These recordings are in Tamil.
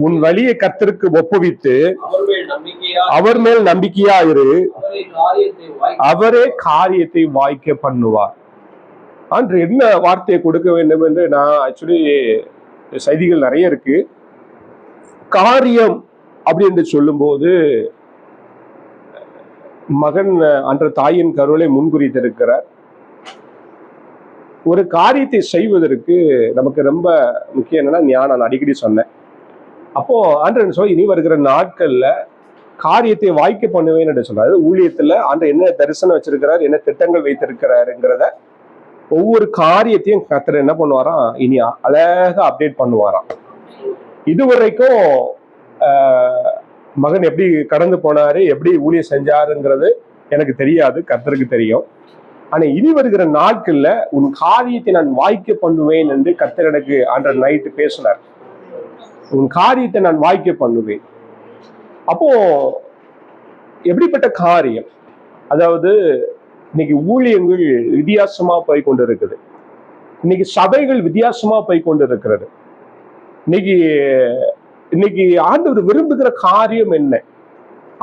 உன் வழியை கர்த்தருக்கு ஒப்புவித்து அவர் மேல் நம்பிக்கையா இரு, அவரே காரியத்தை வாய்க்க பண்ணுவார். அன்று என்ன வார்த்தையை கொடுக்க வேண்டும் என்று நான் ஆக்சுவலி செய்திகள் நிறைய இருக்கு. காரியம் அப்படி என்று சொல்லும் போது மகன் அன்ற தாயின் கருளை முன்குறித்திருக்கிறார். ஒரு காரியத்தை செய்வதற்கு நமக்கு ரொம்ப முக்கியம் என்னன்னா ஞானம். நான் அடிக்கடி சொன்னேன். அப்போ ஆண்டவன் சொல்லி இனி வருகிற நாட்கள்ல காரியத்தை வாய்க்க பண்ணுவேன் என்று சொல்றாரு. ஊழியத்துல ஆண்டவர் என்ன தரிசனம் வச்சிருக்கிறார், என்ன திட்டங்கள் வைத்திருக்கிறாருங்கிறத ஒவ்வொரு காரியத்தையும் கர்த்தர் என்ன பண்ணுவாராம், இனி அழகா அப்டேட் பண்ணுவாராம். இதுவரைக்கும் மகன் எப்படி கடந்து போனாரு, எப்படி ஊழியம் செஞ்சாருங்கிறது எனக்கு தெரியாது, கர்த்தருக்கு தெரியும். ஆனா இனி வருகிற நாட்கள்ல உன் காரியத்தை நான் வாய்க்க பண்ணுவேன் என்று கர்த்தர் எனக்கு அன்ற நைட்டு பேசினார். உன் காரியத்தை நான் வாய்க்க பண்ணுவேன். அப்போ எப்படிப்பட்ட காரியம்? அதாவது இன்னைக்கு ஊழியங்கள் வித்தியாசமா போய் கொண்டு இருக்குது. இன்னைக்கு சபைகள் வித்தியாசமா போய் கொண்டு இருக்கிறது. இன்னைக்கு ஆண்டவர் விரும்புகிற காரியம் என்ன,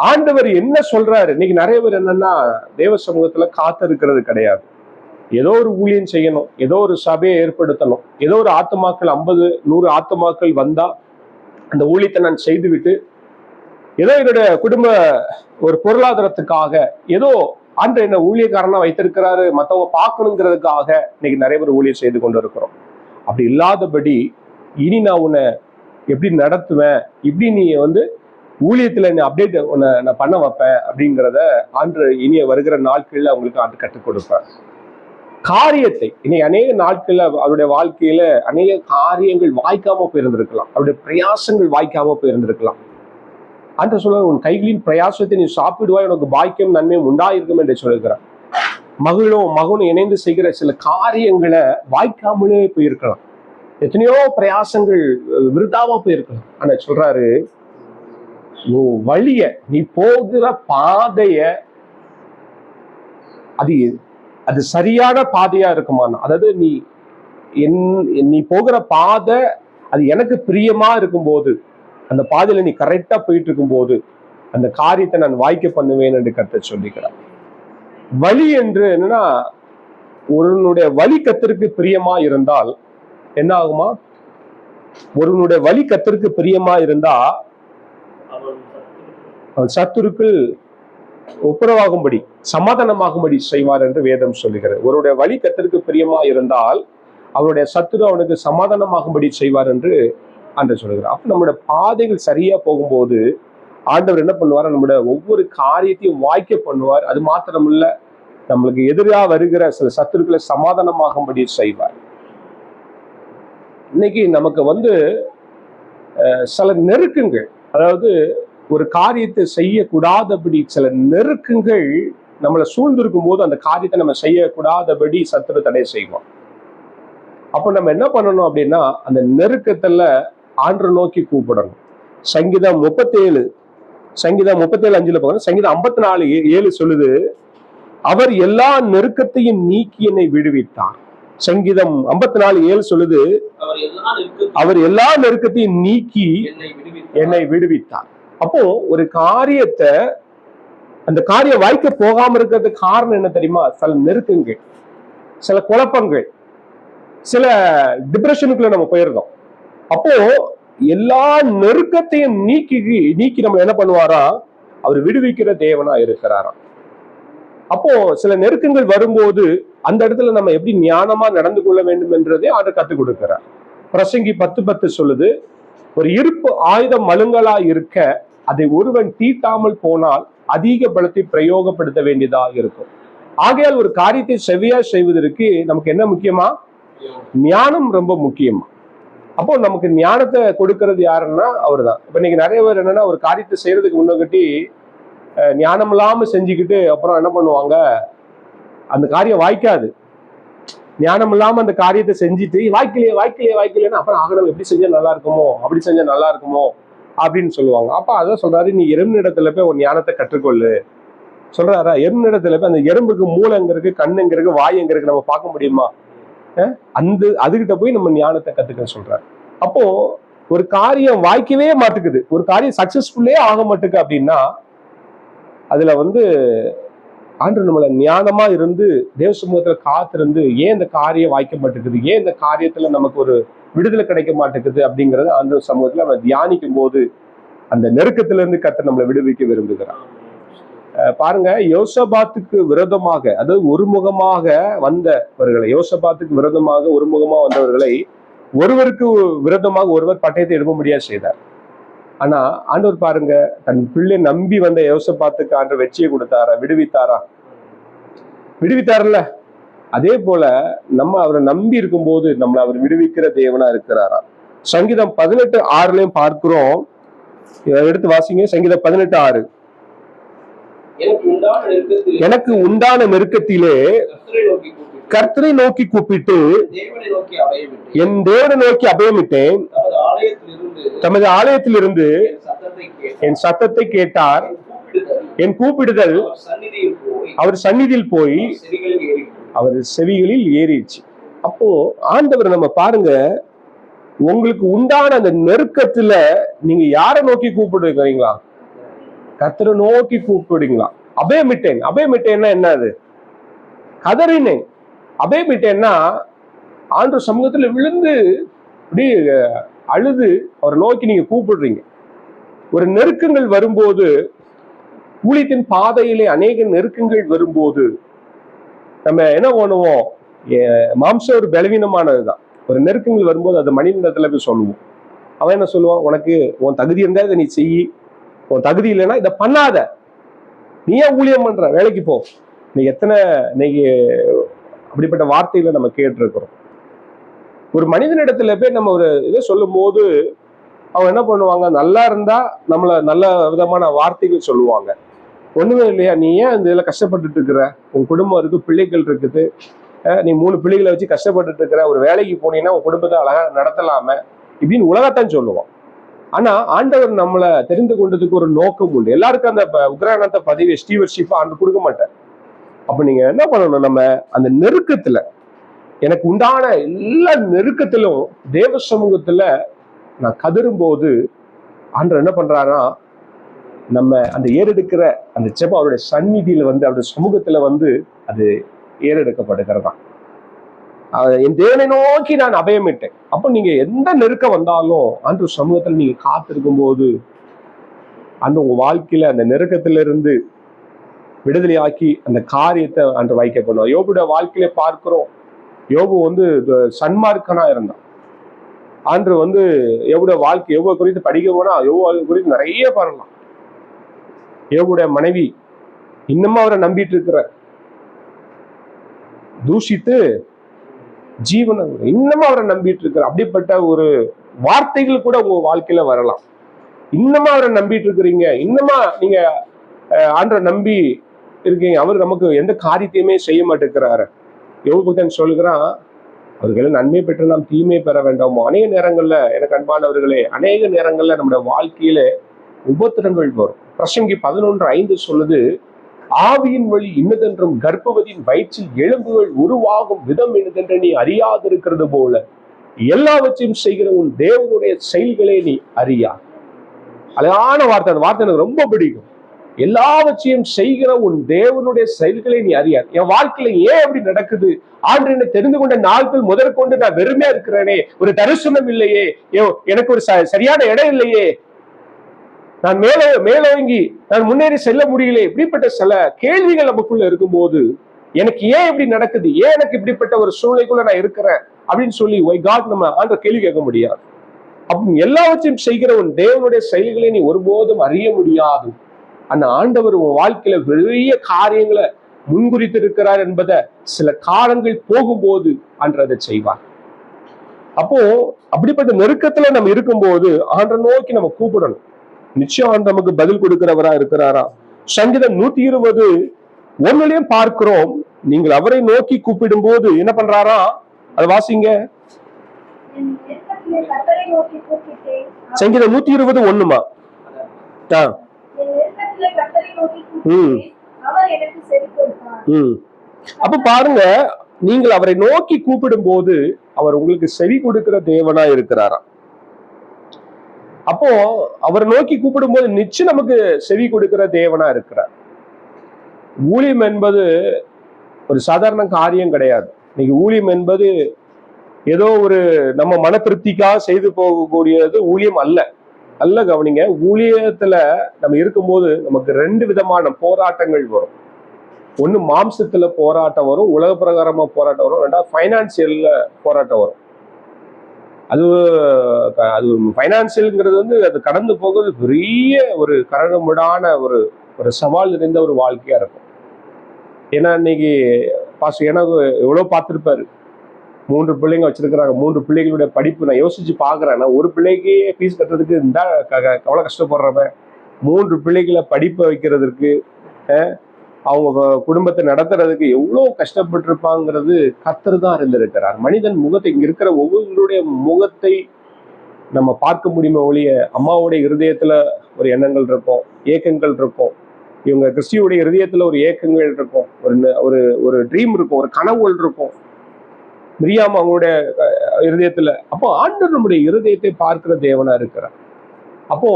ஆண்டவர் என்ன சொல்றாரு? இன்னைக்கு நிறைய பேர் என்னன்னா தேவ சமூகத்துல காத்திருக்கிறது கிடையாது. ஏதோ ஒரு ஊழியம் செய்யணும், ஏதோ ஒரு சபையை ஏற்படுத்தணும், ஏதோ ஒரு ஆத்துமாக்கள் 50-100 ஆத்துமாக்கள் வந்தா அந்த ஊழியத்தை நான் செய்துவிட்டு ஏதோ என்னுடைய குடும்ப ஒரு பொருளாதாரத்துக்காக ஏதோ ஆண்டு என்ன ஊழியக்காரனா வைத்திருக்கிறாரு மற்றவங்க பார்க்கணுங்கிறதுக்காக இன்னைக்கு நிறைய பேர் ஊழியம் செய்து கொண்டு இருக்கிறோம். அப்படி இல்லாதபடி இனி நான் உன்னை எப்படி நடத்துவேன், இப்படி நீ ஊழியத்துல என்ன அப்டேட் உன்னை நான் பண்ண வைப்பேன் அப்படிங்கிறத ஆண்டு இனிய வருகிற நாட்கள்ல அவங்களுக்கு ஆண்டு கற்றுக் கொடுப்பேன். காரியத்தை இனி அநேக நாட்கள்ல அவருடைய வாழ்க்கையில அநேக காரியங்கள் வாய்க்காம போயிருந்திருக்கலாம், அவருடைய பிரயாசங்கள் வாய்க்காம போயிருந்திருக்கலாம். அந்த சொல்ல உன் கைகளின் பிரயாசத்தை நீ சாப்பிடுவாய், உனக்கு பாக்கியம் நன்மையும் உண்டாயிருக்கும் என்று சொல்லுகிறார். மகனும் இணைந்து செய்கிற சில காரியங்களை வாய்க்காமலே போயிருக்கலாம், எத்தனையோ பிரயாசங்கள் விருதாவா போயிருக்கலாம். ஆனா சொல்றாரு, வழிய நீ போகிற பாதைய அது சரியான பாதையா இருக்குமானா, அதாவது நீ போகிற பாதை அது எனக்கு பிரியமா இருக்கும்போது, அந்த பாதையில நீ கரெக்டா போயிட்டு இருக்கும் போது அந்த காரியத்தை நான் வாய்க்க பண்ணுவேன் என்று கர்த்தர் சொல்லிக்கிறார். வழி என்று என்னன்னா, ஒருவனுடைய வழி கர்த்தருக்கு பிரியமா இருந்தால் என்ன ஆகுமா? ஒருவனுடைய வழி கர்த்தருக்கு பிரியமா இருந்தா அவன் சத்துருக்கள் ஒப்புரவாகும்படி சமாதானமாகும்படி செய்வார் என்று வேதம் சொல்லுகிறது. ஒருவருடைய வழி கர்த்தருக்கு பிரியமா இருந்தால் அவருடைய சத்துரு அவனுக்கு சமாதானமாகும்படி செய்வார் என்று ஆண்டவர் சொல்லுகிறார். அப்ப நம்முடைய பாதைகள் சரியா போகும்போது ஆண்டவர் என்ன பண்ணுவார், நம்முடைய ஒவ்வொரு காரியத்தையும் வாய்க்க பண்ணுவார். அது மாத்திரமில்ல, நம்மளுக்கு எதிராக வருகிற சில சத்துருக்களை சமாதானமாகும்படி செய்வார். இன்னைக்கு நமக்கு சில நெருக்கங்கள், அதாவது ஒரு காரியத்தை செய்யக்கூடாதபடி சில நெருக்கங்கள் நம்மளை சூழ்ந்திருக்கும் போது அந்த காரியத்தை நம்ம செய்யக்கூடாதபடி சத்துரு தடை செய்வோம். அப்போ நம்ம என்ன பண்ணணும் அப்படின்னா, அந்த நெருக்கத்துல ஆண்டவரை நோக்கி கூப்பிடணும். சங்கீதம் 37:5 போகணும். சங்கீதம் 54:7 சொல்லுது, அவர் எல்லா நெருக்கத்தையும் நீக்கி என்னை விடுவித்தார். சங்கீதம் 54:7 சொல்லுது, அவர் எல்லா நெருக்கத்தையும் நீக்கி என்னை விடுவித்தார். அப்போ ஒரு காரியத்தை அந்த காரியம் வாய்க்க போகாம இருக்கிறதுக்கு காரணம் என்ன தெரியுமா? சில நெருக்கங்கள், சில குழப்பங்கள், சில டிப்ரெஷனுக்குள்ள நம்ம போயிருந்தோம். அப்போ எல்லா நெருக்கத்தையும் நீக்கி நம்ம என்ன பண்ணுவாரா, அவர் விடுவிக்கிற தேவனா இருக்கிறாராம். அப்போ சில நெருக்கங்கள் வரும்போது அந்த இடத்துல நம்ம எப்படி ஞானமா நடந்து கொள்ள வேண்டும் என்றதே ஆண்டவர் கற்றுக் கொடுக்கிறார். பிரசங்கி 10:10 சொல்லுது, ஒரு இருப்பு ஆயுதம் மழுங்கலா இருக்க அதை ஒருவன் தீட்டாமல் போனால் அதிக பலத்தை பிரயோகப்படுத்த வேண்டியதா இருக்கும். ஆகையால் ஒரு காரியத்தை செவ்வையா செய்வதற்கு நமக்கு என்ன முக்கியமா? ஞானம் ரொம்ப முக்கியமா. அப்போ நமக்கு ஞானத்தை கொடுக்கறது யாருன்னா அவர் தான். இப்ப இன்னைக்கு நிறைய பேர் என்னன்னா, ஒரு காரியத்தை செய்யறதுக்கு முன்னகட்டி ஞானம் இல்லாம செஞ்சுக்கிட்டு அப்புறம் என்ன பண்ணுவாங்க, அந்த காரியம் வாய்க்காது. ஞானம் இல்லாம அந்த காரியத்தை செஞ்சுட்டு வாய்க்கலையே அப்புறம் ஆகணும், எப்படி செஞ்சா நல்லா இருக்குமோ, அப்படி செஞ்சா நல்லா இருக்குமோ அப்படின்னு சொல்லுவாங்க. அப்ப அதான் சொல்றாரு, நீ எறும்பினிடத்துல போய் ஒரு ஞானத்தை கற்றுக்கொள்ளு சொல்றாரா. எறும்பினிடத்துல போய், அந்த எறும்புக்கு மூளை எங்க இருக்கு, கண்ணு எங்க இருக்கு, வாய் எங்க இருக்கு, நம்ம பார்க்க முடியுமா? அதுகிட்ட போய் நம்ம ஞானத்தை கத்துக்க சொல்றாரு. அப்போ ஒரு காரியம் வாய்க்கவே மாட்டுக்குது, ஒரு காரியம் சக்சஸ்ஃபுல்லே ஆக மாட்டுக்கு அப்படின்னா அதுல ஆண்டவர் நம்மள ஞானமா இருந்து தேவ சமூகத்துல காத்திருந்து ஏன் இந்த காரியம் வாய்க்க மாட்டேங்குது, ஏன் இந்த காரியத்துல நமக்கு ஒரு விடுதலை கிடைக்க மாட்டேங்குது அப்படிங்கறது ஆண்டவர் சமூகத்துல நம்ம தியானிக்கும் போது அந்த நெருக்கத்துல இருந்து கர்த்தர் நம்மளை விடுவிக்க விரும்புகிறார். பாருங்க, யோசபாத்துக்கு விரோதமாக, அதாவது ஒருமுகமாக வந்தவர்களை, யோசபாத்துக்கு விரோதமாக ஒருமுகமாக வந்தவர்களை ஒருவருக்கு விரோதமாக ஒருவர் பட்டயத்தை எழுப்ப முடியாது செய்தார். ஆனா ஆண்டவர் பாருங்க, தன் பிள்ளை நம்பி வந்த யோசபாத்துக்கு ஆண்டவர் வெற்றியை கொடுத்தாரா, விடுவித்தாரா? விடுவித்தார்ல. அதே போல நம்ம அவரை நம்பி இருக்கும் போது நம்மளை அவர் விடுவிக்கிற தேவனா இருக்கிறாரா? சங்கீதம் 18:6 பார்க்கிறோம். எடுத்து வாசிங்க. சங்கீதம் 18:6. எனக்கு உண்டான நெருக்கத்திலே கர்த்தரை நோக்கி கூப்பிட்டு என் தேவனை நோக்கி அபயமிட்டேன். தமது ஆலயத்திலிருந்து என் சத்தத்தை கேட்டார். என் கூப்பிடுதல் அவர் சந்நிதியில் போய் அவர் செவிகளில் ஏறிடுச்சு. அப்போ ஆண்டவர் நம்ம பாருங்க, உங்களுக்கு உண்டான அந்த நெருக்கத்துல நீங்க யாரை நோக்கி கூப்பிடுறீங்களா? கர்த்தரை நோக்கி கூப்பிடுங்களா? அபயமிட்டேன். அபயமிட்டேன்னா என்ன? அது கதறினேன். அபயமிட்டேன்னா ஆண்டவர் சமூகத்துல விழுந்து அப்படி அழுது அவரை நோக்கி நீங்க கூப்பிடுறீங்க. ஒரு நெருக்கங்கள் வரும்போது, ஊழியத்தின் பாதையிலே அநேக நெருக்கங்கள் வரும்போது நம்ம என்ன பண்ணுவோம்? மாம்சம் ஒரு பலவீனமானதுதான். ஒரு நெருக்கங்கள் வரும்போது அது மனிதத்துல போய் சொல்லுவோம். அவன் என்ன சொல்லுவான்? உனக்கு உன் தகுதி இருந்தா இதை நீ செய்யி, உன் தகுதி இல்லைன்னா இதை பண்ணாத, நீ ஏன் ஊழியம் பண்ற, வேலைக்கு போ. இன்னைக்கு அப்படிப்பட்ட வார்த்தைகளை நம்ம கேட்டிருக்கிறோம். ஒரு மனிதனிடத்துல போய் நம்ம ஒரு இதை சொல்லும் போது அவங்க என்ன பண்ணுவாங்க? நல்லா இருந்தா நம்மள நல்ல விதமான வார்த்தைகள் சொல்லுவாங்க. ஒண்ணுமே இல்லையா, நீ ஏன் இந்த இதுல கஷ்டப்பட்டுட்டு இருக்கிற, உன் குடும்பம் இருக்கு, பிள்ளைகள் இருக்குது, நீ 3 பிள்ளைகளை வச்சு கஷ்டப்பட்டுட்டு இருக்கிற, ஒரு வேலைக்கு போனீங்கன்னா உன் குடும்பத்தை அழகா நடத்தலாம இப்படின்னு உலகத்தான் சொல்லுவோம். ஆனா ஆண்டவர் நம்மளை தெரிந்து கொண்டதுக்கு ஒரு நோக்கம் உண்டு. எல்லாருக்கும் அந்த உக்ரைனத்தை பதவி ஸ்டீவர்ஷிப் ஆண்டு கொடுக்க மாட்டார். அப்ப நீங்க என்ன பண்ணணும்? நம்ம அந்த நெருக்கத்துல, எனக்கு உண்டான எல்லா நெருக்கத்திலும் தேவ சமூகத்துல நான் கதரும் போது ஆண்டவர் என்ன பண்றாரா, நம்ம அந்த ஏறெடுக்கிற அந்த ஜெபம் அவருடைய சந்நிதியில அவருடைய சமூகத்துல அது ஏறெடுக்கப்படுகிறதா. என் தேவனை நோக்கி நான் அபயமிட்டேன். அப்போ நீங்க எந்த நெருக்கம் வந்தாலும் ஆண்டவர் சமூகத்துல நீங்க காத்திருக்கும் போது அந்த உங்க வாழ்க்கையில அந்த நெருக்கத்திலிருந்து விடுதலையாக்கி அந்த காரியத்தை அன்று வைக்க பண்ணுவோம். யோபுடைய வாழ்க்கையில பார்க்கிறோம். யோபு சன்மார்க்கனா இருந்தான். அன்று யோபுடைய வாழ்க்கை, யோபு குறித்து படிக்க போனா யோபு குறித்து நிறைய பண்ணலாம். யோபுடைய மனைவி இன்னமும் அவரை நம்பிட்டு இருக்கிற, தூஷித்து ஜீவன இன்னமும் அவரை நம்பிட்டு இருக்கிற, அப்படிப்பட்ட ஒரு வார்த்தைகள் கூட உங்க வாழ்க்கையில வரலாம். இன்னமா அவரை நம்பிட்டு இருக்கிறீங்க, இன்னமா நீங்க ஆண்டவரை நம்பி இருக்கீங்க, அவர் நமக்கு எந்த காரியத்தையுமே செய்ய மாட்டேங்கிறாரு. யோபுதன் சொல்கிறான், அவர்களை நன்மை பெற்று நாம் தீமை பெற வேண்டாமோ. அநேக நேரங்கள்ல, எனக்கு அன்பானவர்களே, அநேக நேரங்கள்ல நம்முடைய வாழ்க்கையில உபத்திரங்கள் வரும். பிரசங்கி 11:5 சொல்லுது, ஆவியின் வழி இன்னதென்றும் கர்ப்பவதியின் வயிற்றில் எலும்புகள் உருவாகும் விதம் என்னதென்று நீ அறியாதிருக்கிறது போல எல்லாவற்றையும் செய்கிற உன் தேவனுடைய செயல்களே நீ அறியா. அழகான வார்த்தை. அந்த வார்த்தை எனக்கு ரொம்ப பிடிக்கும். எல்லாவற்றையும் செய்கிற உன் தேவனுடைய செயல்களை நீ அறியாது. என் வாழ்க்கையில ஏன் அப்படி நடக்குது? ஆண்டு என்னை தெரிந்து கொண்ட நாட்கள் முதற்கொண்டு நான் வெறுமையா இருக்கிறேனே, ஒரு தரிசனம் இல்லையே, எனக்கு ஒரு சரியான இடம் இல்லையே, நான் மேலோங்கி நான் முன்னேறி செல்ல முடியல, இப்படிப்பட்ட சில கேள்விகள் நமக்குள்ள இருக்கும்போது எனக்கு ஏன் இப்படி நடக்குது, ஏன் எனக்கு இப்படிப்பட்ட ஒரு சூழ்நிலைக்குள்ள நான் இருக்கிறேன் அப்படின்னு சொல்லி நம்ம ஆண்டவர் கேள்வி கேட்க முடியாது. அப்ப எல்லாவற்றையும் செய்கிற உன் தேவனுடைய செயல்களை நீ ஒருபோதும் அறிய முடியாது. அந்த ஆண்டவர் உன் வாழ்க்கையில பெரிய காரியங்களை முன்குறித்து இருக்கிறார் என்பதை சில காலங்கள் போகும்போது அன்று அதை செய்வார். அப்போ அப்படிப்பட்ட நெருக்கத்துல நம்ம இருக்கும்போது ஆண்டை நோக்கி நம்ம கூப்பிடணும். நிச்சயம் நமக்கு பதில் கொடுக்கிறவரா இருக்கிறாரா? சங்கீதம் 120:1 பார்க்கிறோம். நீங்கள் அவரை நோக்கி கூப்பிடும் போது என்ன பண்றாரா? அதை வாசிங்க. சங்கீதம் 120:1. அப்ப பாருங்க, நீங்கள் அவரை நோக்கி கூப்பிடும் போது அவர் உங்களுக்கு செவி கொடுக்கிற தேவனா இருக்கிறாரா? அப்போ அவரை நோக்கி கூப்பிடும் போது நிச்சயம் நமக்கு செவி கொடுக்கிற தேவனா இருக்கிறார். ஊழியம் என்பது ஒரு சாதாரண காரியம் கிடையாது. இன்னைக்கு ஊழியம் என்பது ஏதோ ஒரு நம்ம மன திருப்திக்காக செய்து போகக்கூடியது ஊழியம் அல்ல. நல்ல கவனிங்க, ஊழியத்துல நம்ம இருக்கும்போது நமக்கு 2 விதமான போராட்டங்கள் வரும். ஒண்ணு மாம்சத்துல போராட்டம் வரும், உலக பிரகாரமா போராட்டம் வரும். 2வது ஃபைனான்சியல்ல போராட்டம் வரும். அது அது ஃபைனான்சியல்ங்கிறது வந்து அது கடந்து போகிறது பெரிய ஒரு கரடுமுரடான ஒரு சவால் நிறைந்த ஒரு வாழ்க்கையா இருக்கும். ஏன்னா இன்னைக்கு பாஸ்டர் எனக்கு எவ்வளவு பார்த்துருப்பாரு. 3 பிள்ளைங்க வச்சிருக்கிறாங்க. 3 பிள்ளைகளுடைய படிப்பு நான் யோசிச்சு பாக்குறேன். நான் ஒரு பிள்ளைக்கு ஃபீஸ் கட்டுறதுக்கு இந்த எவ்வளவு கஷ்டப்படுறவன், 3 பிள்ளைகளை படிப்பை வைக்கிறதுக்கு, அவங்க குடும்பத்தை நடத்துறதுக்கு எவ்வளவு கஷ்டப்பட்டு இருப்பாங்கிறது கர்த்தர் தான் அறிந்திருக்கிறார். மனிதன் முகத்தை, இங்க இருக்கிற ஒவ்வொருடைய முகத்தை நம்ம பார்க்க முடியுமே ஒழிய, அம்மாவுடைய இருதயத்துல ஒரு எண்ணங்கள் இருக்கும், ஏக்கங்கள் இருக்கும். இவங்க கிறிஸ்டியுடைய இருதயத்துல ஒரு ஏக்கங்கள் இருக்கும், ஒரு ஒரு ட்ரீம் இருக்கும், ஒரு கனவுகள் இருக்கும். மிரியாம் அவங்களுடைய இருதயத்துல. அப்போ ஆண்டவர் நம்முடைய இருதயத்தை பார்க்கிற தேவனா இருக்கிறார். அப்போ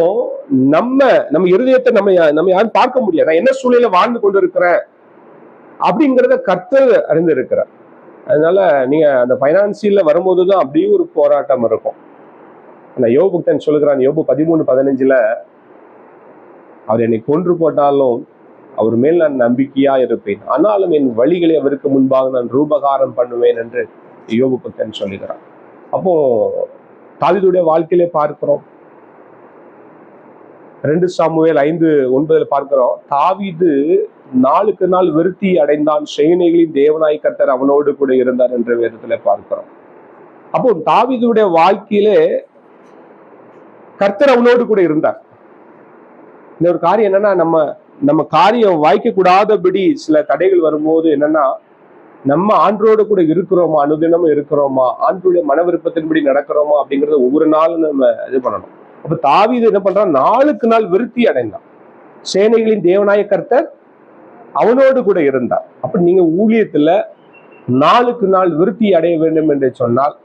நம்ம இருதயத்தை நம்ம யாரும் பார்க்க முடியாது. நான் என்ன சூழ்நிலை வாழ்ந்து கொண்டு இருக்கிறேன் அப்படிங்கிறத கர்த்தர் அறிந்து இருக்கிறார். அதனால நீங்க அந்த பைனான்சியல்ல வரும்போதுதான் அப்படியே ஒரு போராட்டம் இருக்கும். யோபு பக்தன் சொல்லுகிறான், யோபு 13:15 அவர் என்னை கொன்று போட்டாலும் அவர் மேல் நான் நம்பிக்கையா இருப்பேன், ஆனாலும் என் வழிகளை அவருக்கு முன்பாக நான் ரூபகாரம் பண்ணுவேன் என்று யோபு பக்தன் சொல்லுகிறான். அப்போ தாவீதுடைய வாழ்க்கையிலே பார்க்கிறோம். 2 சாமுவேல் 5:9 பார்க்கிறோம், தாவீது நாளுக்கு நாள் விருத்தி அடைந்தான், சேனைகளின் தேவனாய் கர்த்தர் அவனோடு கூட இருந்தார் என்ற வேதத்துல பார்க்கிறோம். அப்போ தாவீதுடைய வாழ்க்கையிலே கர்த்தர் அவனோடு கூட இருந்தார். இந்த ஒரு காரியம் என்னன்னா, நம்ம காரியம் வாய்க்க கூடாதபடி சில தடைகள் வரும்போது என்னன்னா, நம்ம ஆண்டோடு கூட இருக்கிறோமா, அனுதினமும் இருக்கிறோமா, ஆண்டோடைய மன விருப்பத்தின்படி நடக்கிறோமா அப்படிங்கறத ஒவ்வொரு நாளும் நம்ம இது பண்ணணும். அப்ப தாவீது என்ன பண்றான், நாளுக்கு நாள் விருத்தி அடைந்தான், சேனைகளின் தேவனாய கர்த்தர் அவனோடு கூட இருந்தார். அப்ப நீங்க ஊழியத்துல நாளுக்கு நாள் விருத்தி அடைய வேண்டும் என்று சொன்னால்,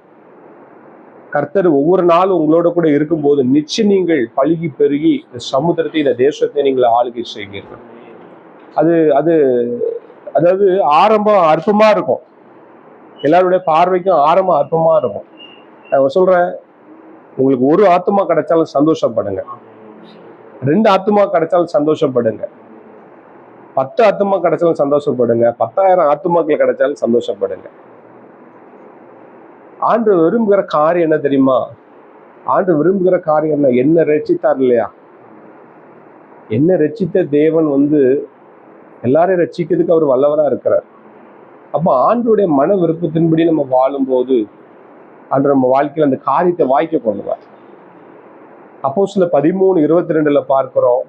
கர்த்தர் ஒவ்வொரு நாளும் உங்களோட கூட இருக்கும்போது நிச்சயம் நீங்கள் பழுகி பெருகி இந்த சமுத்திரத்தை, இந்த தேசத்தை நீங்கள் ஆளுகை செய்வீர்கள். அது அதாவது ஆரம்பம் அற்பமா இருக்கும், எல்லாருடைய பார்வைக்கும் ஆரம்பம் அற்பமா இருக்கும். நான் சொல்றேன், உங்களுக்கு 1 ஆத்துமா கிடைச்சாலும் சந்தோஷப்படுங்க, 2 ஆத்துமா கிடைச்சாலும் சந்தோஷப்படுங்க, 10 ஆத்துமா கிடைச்சாலும் சந்தோஷப்படுங்க, 10,000 ஆத்துமாக்கள் கிடைச்சாலும் சந்தோஷப்படுங்க. ஆண்டு விரும்புகிற காரியம் என்ன தெரியுமா? ஆண்டு விரும்புகிற காரியம் என்ன ரட்சித்தார் இல்லையா? என்ன ரட்சித்த தேவன் எல்லாரையும் ரட்சிக்கிறதுக்கு அவர் வல்லவரா இருக்கிறார். அப்ப ஆண்டுடைய மன விருப்பத்தின்படி நம்ம வாழும்போது ஆண்டு நம்ம வாழ்க்கையில அந்த காரியத்தை வாய்க்க பண்ணுவார். அப்போஸ்தலர் 13:22 பார்க்கிறோம்,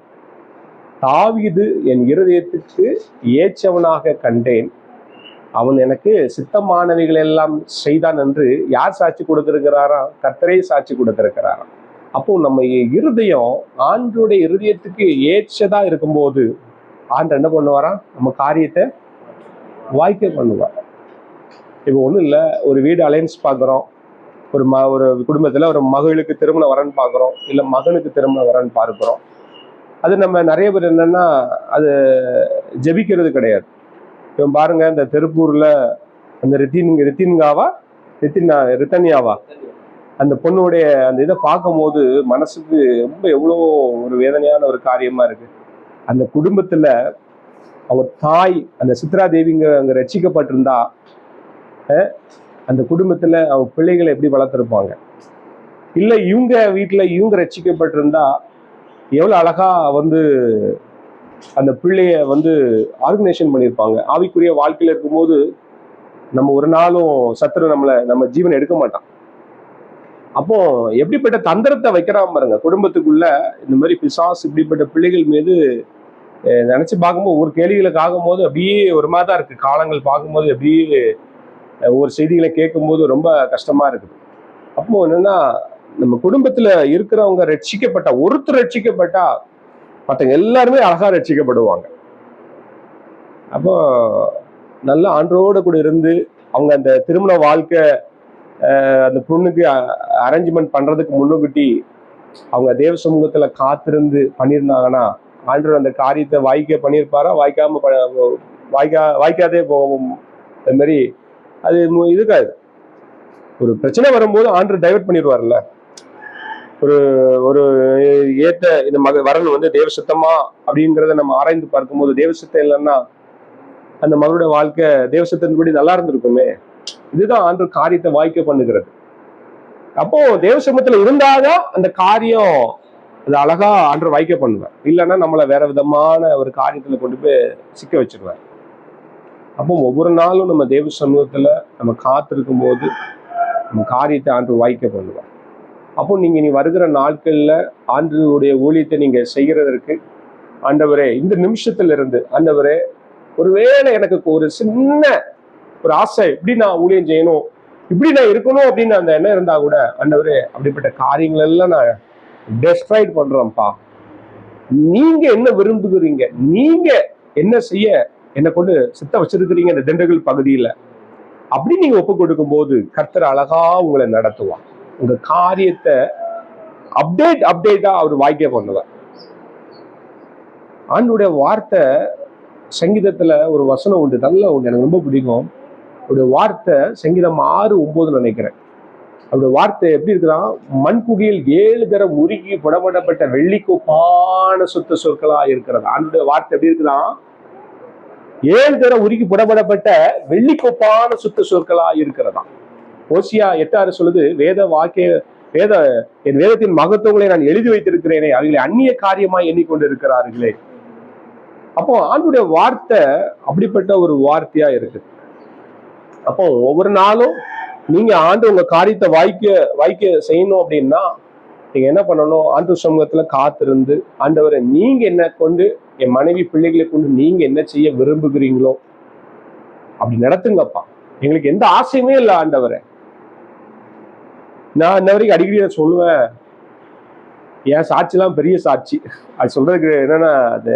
தாவீது என் இருதயத்துக்கு ஏற்றவனாக கண்டேன், அவன் எனக்கு சித்தமானவைகள் எல்லாம் செய்தான் என்று யார் சாட்சி கொடுத்திருக்கிறாராம்? கர்த்தரே சாட்சி கொடுத்திருக்கிறாராம். அப்போ நம்ம இருதயம் ஆண்டுடைய இருதயத்துக்கு ஏற்றதா இருக்கும்போது ஆண்டு என்ன பண்ணுவாராம்? நம்ம காரியத்தை வாய்க்க பண்ணுவார். இப்போ ஒன்றும் இல்லை, ஒரு வீடு அலைன்ஸ் பார்க்குறோம், ஒரு குடும்பத்தில் ஒரு மகளுக்கு திருமண வரன் பார்க்குறோம், இல்லை மகனுக்கு திருமண வரன் பார்க்குறோம். அது நம்ம நிறைய பேர் என்னன்னா அது ஜெபிக்கிறது கிடையாது. இப்போ பாருங்க, இந்த திருப்பூர்ல அந்த ரித்தன்யாவா அந்த பொண்ணுடைய அந்த இதை பார்க்கும்போது மனசுக்கு ரொம்ப எவ்வளோ ஒரு வேதனையான ஒரு காரியமா இருக்கு. அந்த குடும்பத்துல அவங்க தாய் அந்த சித்ரா தேவிங்க அங்க ரட்சிக்கப்பட்டிருந்தா அந்த குடும்பத்துல அவங்க பிள்ளைகளை எப்படி வளர்த்திருப்பாங்க? இல்ல இவங்க வீட்டுல இவங்க ரட்சிக்கப்பட்டிருந்தா எவ்வளவு அழகா அந்த பிள்ளைய ஆர்கனைசேஷன் பண்ணியிருப்பாங்க. ஆவிக்குரிய வாழ்க்கையில இருக்கும்போது நம்ம ஒரு நாளும் சத்துரு நம்ம ஜீவனை எடுக்க மாட்டான். அப்போ எப்படிப்பட்ட தந்திரத்தை வைக்கிறான் பாருங்க குடும்பத்துக்குள்ள. இந்த மாதிரி பிசாசு இப்படிப்பட்ட பிள்ளைகள் மீது நினைச்சு பார்க்கும்போது ஒவ்வொரு கேள்விகளுக்கு ஆகும்போது அப்படியே ஒரு மாதிரி தான் இருக்கு. காலங்கள் பார்க்கும்போது அப்படியே ஒவ்வொரு செய்திகளை கேட்கும்போது ரொம்ப கஷ்டமா இருக்குது. அப்போ என்னன்னா, நம்ம குடும்பத்துல இருக்கிறவங்க ரட்சிக்கப்பட்டா, ஒருத்தர் ரட்சிக்கப்பட்டா மற்றவங்க எல்லாருமே அழகா ரட்சிக்கப்படுவாங்க. அப்போ நல்ல ஆண்டோட கூட இருந்து அவங்க அந்த திருமண வாழ்க்கை அந்த பொண்ணுக்கு அரேஞ்ச்மெண்ட் பண்றதுக்கு முன்னுக்கிட்டி அவங்க தேவ சமூகத்துல காத்திருந்து பண்ணியிருந்தாங்கன்னா ஆண்டவர் அந்த காரியத்தை பண்ணியிருப்பாரா, வாய்க்காதே போகும். அது மாதிரி அது இருக்காது. ஒரு பிரச்சனை வரும்போது ஆண்டவர் டைவர்ட் பண்ணிடுவார்ல. ஒரு ஒரு ஏற்ற இந்த வரன் தேவ சித்தமா அப்படிங்கிறத நம்ம ஆராய்ந்து பார்க்கும்போது தேவ சித்தம் இல்லைன்னா அந்த மகளுடைய வாழ்க்கை தேவ சித்தத்தின்படி நல்லா இருந்திருக்குமே. இதுதான் ஆண்டவர் காரியத்தை வாய்க்க பண்ணுகிறது. அப்போ தேவ சமூகத்துல இருந்தாதான் அந்த காரியம் அது அழகா ஆண்டவர் வாய்க்க பண்ணுவார். இல்லைன்னா நம்மளை வேற விதமான ஒரு காரியத்துல கொண்டு போய் சிக்க வச்சிருவார். அப்போ ஒவ்வொரு நாளும் நம்ம தேவ சமூகத்துல நம்ம காத்திருக்கும் போது நம்ம காரியத்தை ஆண்டவர் வாய்க்க பண்ணுவார். அப்போ நீ வருகிற நாட்கள்ல ஆண்டவருடைய ஊழியத்தை நீங்க செய்கிறதற்கு ஆண்டவரே இந்த நிமிஷத்துல இருந்து ஆண்டவரே ஒருவேளை எனக்கு ஒரு சின்ன ஒரு ஆசை, இப்படி நான் ஊழியம் செய்யணும், இப்படி நான் இருக்கணும் அப்படின்னு அந்த எண்ணம் இருந்தா கூட ஆண்டவரே அப்படிப்பட்ட காரியங்கள் எல்லாம் நான் டெஸ்ட்ராய்ட் பண்றேன்ப்பா. நீங்க என்ன விரும்புகிறீங்க, நீங்க என்ன செய்ய என்னை கொண்டு சித்த வச்சிருக்கிறீங்க இந்த திண்டுக்கல் பகுதியில அப்படி நீங்க ஒப்பு கொடுக்கும் போது கர்த்தர் அழகா உங்களை நடத்துவார். உங்க காரியத்தை அப்டேட்டா அவர் வாய்க்க பண்ணுவார். ஆண்டுடைய வார்த்தை சங்கீதத்துல ஒரு வசனம் உண்டு, நல்ல உண்டு, எனக்கு ரொம்ப பிடிக்கும். அவருடைய வார்த்தை சங்கீதம் 6:9 நினைக்கிறேன். அவருடைய வார்த்தை எப்படி இருக்குதான், மண்குகையில் 7 தரம் உருகி புடப்படப்பட்ட வெள்ளிக்கோப்பான சுத்த சொற்களா இருக்கிறது. ஆண்டுடைய வார்த்தை எப்படி இருக்குதான், 7 தரம் உருகி புடப்படப்பட்ட வெள்ளிக்கோப்பான சுத்த சொற்களா இருக்கிறதா. ஓசியா 8:6 சொல்லுது, என் வேதத்தின் மகத்துவங்களை நான் எழுதி வைத்திருக்கிறேனே, அவர்களை அந்நிய காரியமாய் எண்ணிக்கொண்டு இருக்கிறார்களே. அப்போ ஆண்டுடைய வார்த்தை அப்படிப்பட்ட ஒரு வார்த்தையா இருக்கு. அப்போ ஒவ்வொரு நாளும் நீங்க உங்க காரியத்தை வாய்க்க செய்யணும் அப்படின்னா நீங்க என்ன பண்ணணும், ஆண்டு சமூகத்துல காத்திருந்து ஆண்டவரை நீங்க என்ன கொண்டு என் மனைவி பிள்ளைகளை கொண்டு நீங்க என்ன செய்ய விரும்புகிறீங்களோ அப்படி நடத்துங்கப்பா. எங்களுக்கு எந்த ஆசையுமே இல்லை ஆண்டவரை. நான் இன்ன வரைக்கும் அடிக்கடி நான் சொல்லுவேன், என் சாட்சிலாம் பெரிய சாட்சி. அது சொல்றதுக்கு என்னன்னா, அது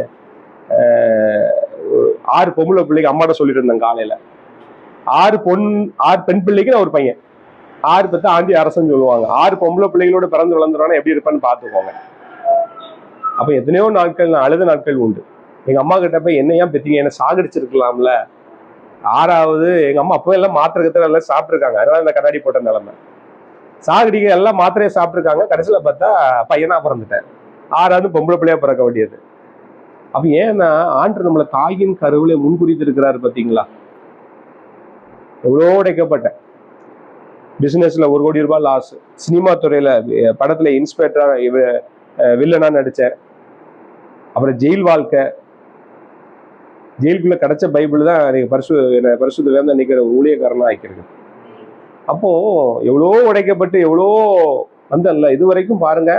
6 பொம்பளை பிள்ளைக்கு அம்மாட்ட சொல்லிட்டு இருந்தேன் காலையில. 6 பெண் பிள்ளைக்கு நான் ஒரு பையன், 6 பத்து ஆண்டி அரசன்னு சொல்லுவாங்க. 6 பொம்பளை பிள்ளைகளோட பிறந்து வளர்ந்துறானா எப்படி இருப்பான்னு பாத்துக்கோங்க. அப்ப எத்தனையோ நாட்கள் நான் அழுத நாட்கள் உண்டு. எங்க அம்மா கிட்ட போய் என்ன ஏன் பெத்தீங்க, என்ன சாகடிச்சிருக்கலாம்ல. 6வது எங்க அம்மா அப்பவே எல்லாம் மாத்திரை கத்திர எல்லாம் சாப்பிட்டுருக்காங்க, அதனால இந்த கண்ணாடி போட்ட நிலைமை. சாகடிக்க எல்லாம் மாத்திரையை சாப்பிட்டுருக்காங்க, கடைசியில பார்த்தா பையனா பிறந்துட்டேன். 6வது பொம்பளை பிள்ளையா பிறக்க வேண்டியது. அப்ப ஏன்னா ஆண்டு நம்மளை தாயின் கருவில முன்குறித்து இருக்கிறாரு பாத்தீங்களா. எவ்வளோ உடைக்கப்பட்டேன், பிசினஸ்ல 1 கோடி ரூபாய் லாஸ், சினிமா துறையில படத்துல இன்ஸ்பெக்டரா வில்லனா நடிச்சேன். அப்புறம் ஜெயில் வாழ்க்கை, ஜெயிலுக்குள்ள கிடைச்ச பைபிள் தான் நீங்க பரிசுத்த வேந்த நிக்கிற ஊழியக்காரனா ஆக்கிருக்கு. அப்போ எவ்வளோ உடைக்கப்பட்டு எவ்வளோ வந்தல்ல இது வரைக்கும் பாருங்க.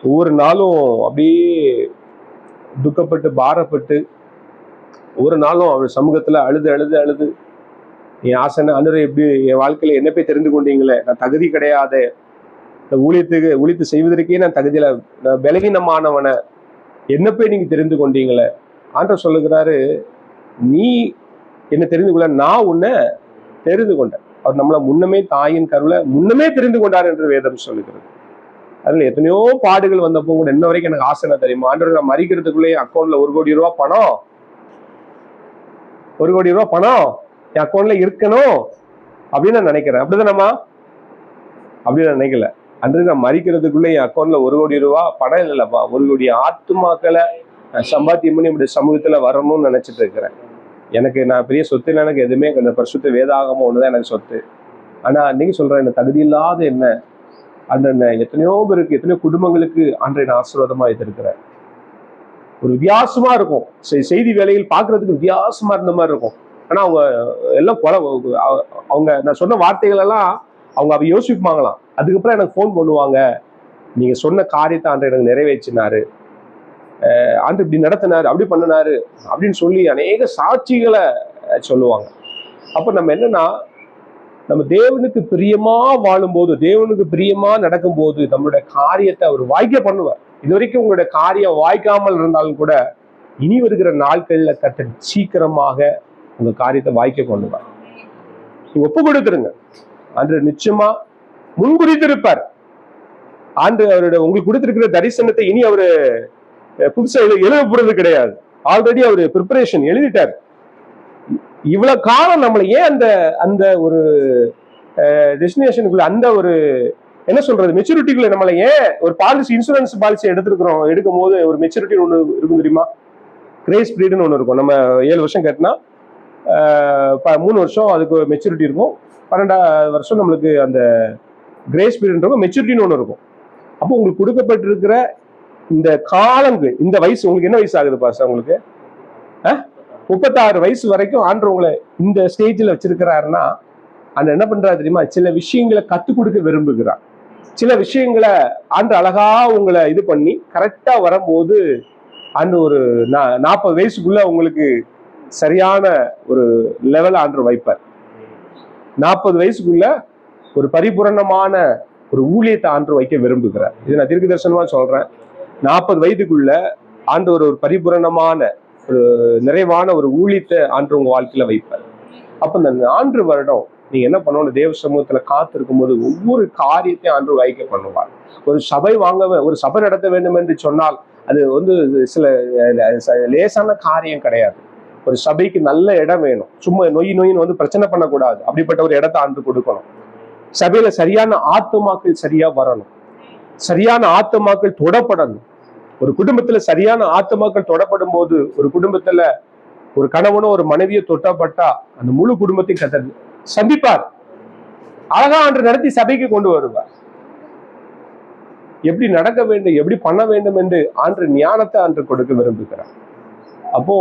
ஒவ்வொரு நாளும் அப்படியே துக்கப்பட்டு பாரப்பட்டு ஒவ்வொரு நாளும் அவர் சமூகத்துல அழுது என் ஆசனை அனுரை எப்படி என் வாழ்க்கையில என்ன போய் தெரிந்து கொண்டீங்களே, நான் தகுதி கிடையாது, இந்த ஊழியத்தை செய்வதற்கே நான் தகுதியில, நான் பலவீனமானவனை என்ன போய் நீங்க தெரிந்து கொண்டீங்களே. ஆண்டவர் சொல்லுகிறாரு, நீ என்ன தெரிந்து கொள்ள, நான் உன்னை தெரிந்து கொண்டேன். அவர் நம்மளை முன்னமே தாயின் கருவில முன்னமே தெரிந்து கொண்டார் என்று வேதம் சொல்லுகிறது. அதுல எத்தனையோ பாடுகள் வந்தப்போ கூட இன்ன வரைக்கும் எனக்கு ஆசை தெரியுமா, ஆண்டவர் நான் மறிக்கிறதுக்குள்ளே அக்கௌண்ட்ல 1 கோடி ரூபாய் பணம், 1 கோடி ரூபாய் பணம் என் அக்கௌண்ட்ல இருக்கணும் அப்படின்னு நான் நினைக்கிறேன். அப்படிதானம்மா? அப்படின்னு நினைக்கல. அன்று நான் மறிக்கிறதுக்குள்ள என் அக்கௌண்ட்ல 1 கோடி ரூபாய் பணம் இல்லைல்லப்பா, 1 கோடி ஆத்துமாக்களை சம்பாத்தியம் பண்ணி இப்படி சமூகத்துல வரணும்னு நினைச்சிட்டு இருக்கிறேன். நான் பெரிய சொத்து இல்லை, எனக்கு எதுவுமே இந்த பரிசுத்த வேதாகமம் ஒண்ணுதான் எனக்கு சொத்து. ஆனா அன்னைக்கு சொல்றேன், என்ன தகுதி இல்லாத என்ன அந்த எத்தனையோ பேருக்கு எத்தனையோ குடும்பங்களுக்கு அன்றைய நான் ஆசீர்வாதமா இருக்கிறேன். ஒரு வித்தியாசமா இருக்கும், செய்தி வேலைகள் பாக்குறதுக்கு வித்தியாசமா இருந்த மாதிரி இருக்கும். ஆனா அவங்க எல்லாம் அவங்க நான் சொன்ன வார்த்தைகள் எல்லாம் அவங்க யோசிப்பாங்களாம். அதுக்கப்புறம் எனக்கு ஃபோன் பண்ணுவாங்க, நீங்க சொன்ன காரியத்தை ஆண்டு எனக்கு நிறைவேற்றினாரு, ஆண்டு இப்படி நடத்தினாரு, அப்படி பண்ணினாரு அப்படின்னு சொல்லி அநேக சாட்சிகளை சொல்லுவாங்க. அப்ப நம்ம என்னன்னா, நம்ம தேவனுக்கு பிரியமா வாழும்போது, தேவனுக்கு பிரியமா நடக்கும் போது நம்மளுடைய காரியத்தை அவர் வாய்க்க பண்ணுவார். இது வரைக்கும் உங்களுடைய காரியம் வாய்க்காமல் இருந்தாலும் கூட இனி வருகிற நாட்கள்ல கர்த்தர் சீக்கிரமாக உங்க காரியத்தை வாய்க்க பண்ணுவார். நீங்க ஒப்பு கொடுத்துருங்க, அன்று நிச்சயமா முன்குறித்திருப்பார். ஆண்டு அவருடைய உங்களுக்கு கொடுத்திருக்கிற தரிசனத்தை இனி அவரு புதுசா எழுத போறது கிடையாது. ஆல்ரெடி அவரு ப்ரிப்பரேஷன் எழுதிட்டார். இவ்வளவு காலம் நம்மளை ஏன் அந்த அந்த ஒரு டெஸ்டினேஷனுக்குள்ள அந்த ஒரு என்ன சொல்றது மெச்சூரிட்டிக்குள்ள நம்மளை ஏன் ஒரு பாலிசி இன்சூரன்ஸ் பாலிசி எடுக்கும் போது ஒரு மெச்சூரிட்டி ஒண்ணு இருக்கும் தெரியுமா? கிரேஸ் பீரியட்னு ஒண்ணு இருக்கும். நம்ம 7 வருஷம் கட்டினா 3 வருஷம் அதுக்கு மெச்சூரிட்டி இருக்கும். 12வது வருஷம் நம்மளுக்கு அந்த கிரேஸ் பீரியட் மெச்சூரிட்டின்னு ஒண்ணு இருக்கும். அப்போ உங்களுக்கு கொடுக்கப்பட்டிருக்கிற இந்த காலங்கு இந்த வயசு உங்களுக்கு என்ன வயசு ஆகுது பாஸ்? உங்களுக்கு 36 வயசு வரைக்கும் ஆண்டு உங்களை இந்த ஸ்டேஜ்ல வச்சிருக்கிறாருன்னா அந்த என்ன பண்றாரு தெரியுமா? சில விஷயங்களை கத்துக் கொடுக்க விரும்புகிறார். சில விஷயங்களை ஆண்டு அழகா உங்களை இது பண்ணி கரெக்டா வரும்போது ஆண்டு ஒரு 40 வயசுக்குள்ள உங்களுக்கு சரியான ஒரு லெவல் ஆண்டு வைப்பார். 40 வயசுக்குள்ள ஒரு பரிபூரணமான ஒரு ஊழியத்தை ஆண்டு வைக்க விரும்புகிறார். இது நான் தீர்க்க தரிசனமா சொல்றேன். 40 வயதுக்குள்ள ஆண்டு ஒரு பரிபூரணமான ஒரு நிறைவான ஒரு ஊழியத்தை ஆண்டு உங்க வாழ்க்கையில வைப்பார். அப்ப இந்த 4 வருடம் நீங்க என்ன பண்ணணும்? தேவ சமூகத்துல காத்திருக்கும் போது ஒவ்வொரு காரியத்தையும் ஆண்டு வைக்க பண்ணுவார். ஒரு சபை ஒரு சபை நடத்த வேண்டும் என்று சொன்னால் அது சில லேசான காரியம் கிடையாது. ஒரு சபைக்கு நல்ல இடம் வேணும். சும்மா நொயின்னு பிரச்சனை பண்ணக்கூடாது. அப்படிப்பட்ட ஒரு இடத்தை ஆண்டு கொடுக்கணும். சபையில சரியான ஆத்துமாக்கள் சரியா வரணும். சரியான ஆத்துமாக்கள் தொடப்படணும். ஒரு குடும்பத்துல சரியான ஆத்துமாக்கள் தொடப்படும் போது ஒரு குடும்பத்துல ஒரு கணவனோ ஒரு மனைவியோ தொட்டப்பட்டா அந்த முழு குடும்பத்தையும் கத்தது சந்திப்பார். அழகா ஆண்டு நடத்தி சபைக்கு கொண்டு வருவார். எப்படி நடக்க வேண்டும், எப்படி பண்ண வேண்டும் என்று ஆண்டு ஞானத்தை ஆண்டு கொடுக்க விரும்புகிறார். அப்போ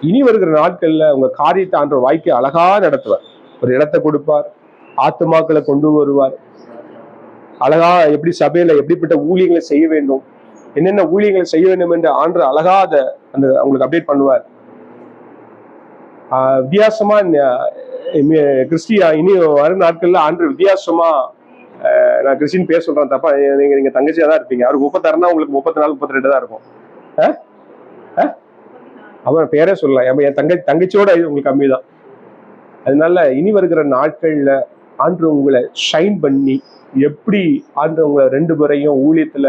இனி வருகிற நாட்கள்ல உங்க காரியத்தை ஆண்டு வாய்க்கு அழகா நடத்துவார். ஒரு இடத்தை கொடுப்பார், ஆத்துமாக்களை கொண்டு வருவார். அழகா எப்படி சபையில எப்படிப்பட்ட ஊழியங்களை செய்ய வேண்டும், என்னென்ன ஊழியங்களை செய்ய வேண்டும் என்று ஆண்டு அழகா அதை உங்களுக்கு அப்டேட் பண்ணுவார். வித்தியாசமா கிறிஸ்டியா இனி வரும் நாட்கள்ல ஆண்டு வித்தியாசமா நான் கிறிஸ்டின் பேர் சொல்றேன் தப்பா நீங்க தங்கச்சியா தான் இருப்பீங்க. அவருக்கு 36 உங்களுக்கு 34 32 தான் இருக்கும். அவன் பேரே சொல்லலாம். என் தங்கச்சியோட உங்களுக்கு கம்மி தான். அதனால இனி வருகிற நாட்கள்ல ஆண்டு உங்களை ஷைன் பண்ணி எப்படி ஆண்டு உங்களை 2 பேரையும் ஊழியத்துல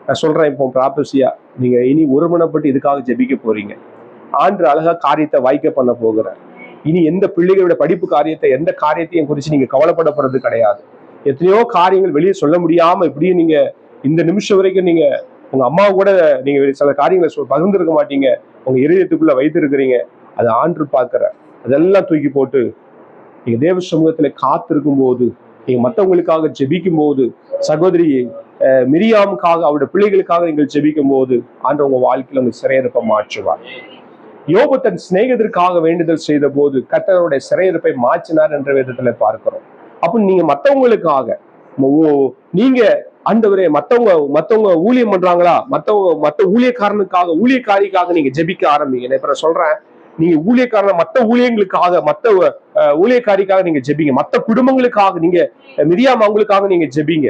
நான் சொல்றேன். இப்போ ப்ராபசியா நீங்க இனி ஒருமனப்பட்டு இதுக்காக ஜெபிக்க போறீங்க. ஆண்டு அழகா காரியத்தை வாய்க்க பண்ண போகிறார். இனி எந்த பிள்ளைகளோட படிப்பு காரியத்தை எந்த காரியத்தையும் குறித்து நீங்க கவலைப்பட போறது கிடையாது. எத்தனையோ காரியங்கள் வெளியே சொல்ல முடியாம இப்படியும் நீங்க இந்த நிமிஷம் வரைக்கும் நீங்க உங்க அம்மா கூட நீங்க சில காரியங்களை பகிர்ந்துருக்க மாட்டீங்க. உங்க இதயத்துக்குள்ள வைத்திருக்கிறீங்க. அதை ஆண்டு பார்க்கிற அதெல்லாம் தூக்கி போட்டு நீங்க தேவ சமூகத்துல காத்திருக்கும் போது, நீங்க மற்றவங்களுக்காக ஜெபிக்கும் போது, சகோதரி மிரியாமுக்காக அவருடைய பிள்ளைகளுக்காக நீங்கள் ஜெபிக்கும் போது ஆண்டு உங்க வாழ்க்கையில உங்க சிறையிருப்பை மாற்றுவார். யோபு தன் சிநேகிதருக்காக வேண்டுதல் செய்த போது கர்த்தருடைய சிறையிருப்பை மாற்றினார் என்ற விதத்துல பார்க்கிறோம். அப்ப நீங்க மற்றவங்களுக்காக நீங்க ஆண்டவரே மத்தவங்க ஊழியம் பண்றாங்களா, மத்த ஊழியக்காரனுக்காக ஊழியக்காரிக்காக நீங்க ஜெபிக்க ஆரம்பிங்க. இப்ப நான் சொல்றேன், நீங்க ஊழியக்காரன மத்த ஊழியங்களுக்காக மத்த ஊழியக்காரிக்காக நீங்க ஜெபிங்க. மத்த குடும்பங்களுக்காக நீங்க மிரியாம் அவங்களுக்காக நீங்க ஜெபிங்க.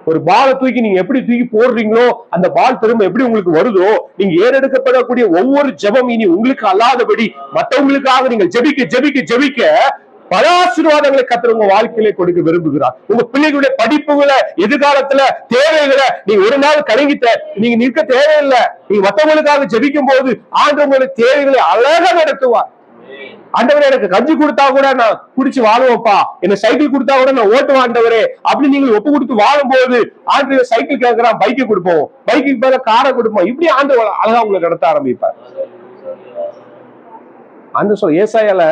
ஒரு பாலை தூக்கி நீங்க எப்படி தூக்கி போடுறீங்களோ அந்த பால் திரும்ப எப்படி உங்களுக்கு வருதோ, நீங்க ஏறெடுக்கப்படக்கூடிய ஒவ்வொரு ஜெபம் இனி உங்களுக்கு அல்லாதபடி மற்றவங்களுக்காக நீங்க ஜெபிக்க ஜெபிக்க ஜெபிக்க பல ஆசீர்வாதங்களை கர்த்தர் உங்க வாழ்க்கையிலே கொடுக்க விரும்புகிறார். உங்க பிள்ளைகளுடைய படிப்புகளை எதிர்காலத்துல தேவைகளை நீங்க ஒரு நாள் கலங்கிட்ட நீங்க நிற்க தேவையில்லை. நீங்க மற்றவங்களுக்காக ஜெபிக்கும் போது ஆண்டவங்களுடைய தேவைகளை அழகா நடத்துவார். ஆண்டவரே எனக்கு கஞ்சி கொடுத்தா கூட நான் குடிச்சு வாழுவோப்பா, என்ன சைக்கிள் கொடுத்தா கூட நான் ஓட்டுவேன் ஆண்டவரே அப்படி நீங்க ஒப்பு கொடுத்து வாழும் போது ஆண்டு சைக்கிள் கேட்கிறான் பைக்கை கொடுப்போம், பைக்குக்கு மேல காரை கொடுப்போம். இப்படி ஆண்டு அழகா உங்களை நடத்த ஆரம்பிப்பார். ஆண்டு சொல் ஏசாயால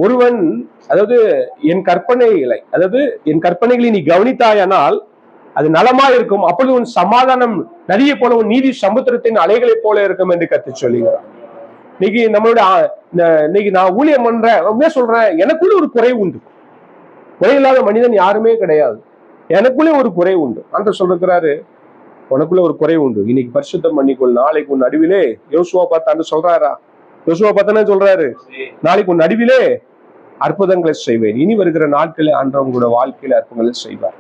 ஒருவன் அதாவது என் கற்பனைகளை நீ கவனித்தாயானால் அது நலமா இருக்கும், அப்பொழுது உன் சமாதானம் நதியை போல உன் நீதி சமுத்திரத்தின் அலைகளை போல இருக்கும் என்று கத்து சொல்லுகிறார். இன்னைக்கு நான் ஊழியம் பண்றேன் சொல்றேன், எனக்குள்ள ஒரு குறை உண்டு. குறையில்லாத மனிதன் யாருமே கிடையாது. எனக்குள்ளே ஒரு குறை உண்டு. ஆண்டவர் சொல்றாரு, உனக்குள்ள ஒரு குறை உண்டு, இன்னைக்கு பரிசுத்தம் பண்ணிக்கொள், நாளைக்கு உன் நடுவிலே யோசுவா பார்த்து சொல்றாரா? யோசுவா பார்த்தானே சொல்றாரு, நாளைக்கு உன் நடுவிலே அற்புதங்களை செய்வேன். இனி வருகிற நாட்களே ஆண்டவங்களோட வாழ்க்கையில அற்புதங்களை செய்வார்.